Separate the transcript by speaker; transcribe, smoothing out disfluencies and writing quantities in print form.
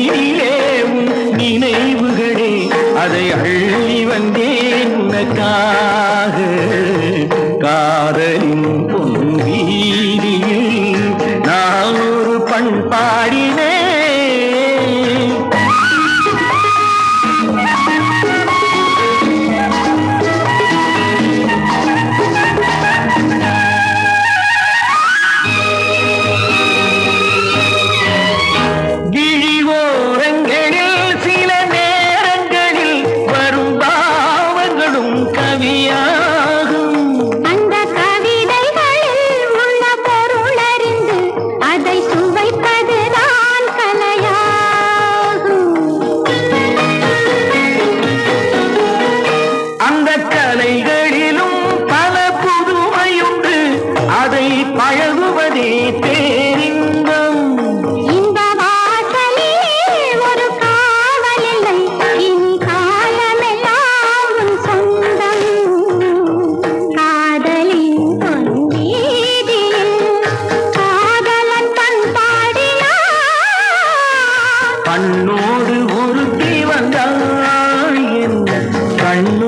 Speaker 1: வீதியிலே உன் நினைவுகளே அதை அள்ளி வந்தேன் உனக்காக. காதலின் பொன் வீதியில் நான் ஒரு பண்பாடினேன். கலைகளிலும் பல புதுமையுண்டு, அதை பழகுவதே பேரின்பம்.
Speaker 2: இந்த வாசலே ஒரு காவல் இல்லை, இனி காலமெல்லாம் உன் சொந்தம். காதலின் பொன்வீதியில் காதலன் பண்பாடினான்.
Speaker 1: கண்ணோடு ஒருத்தி வந்தாள் என்ன கண்ணு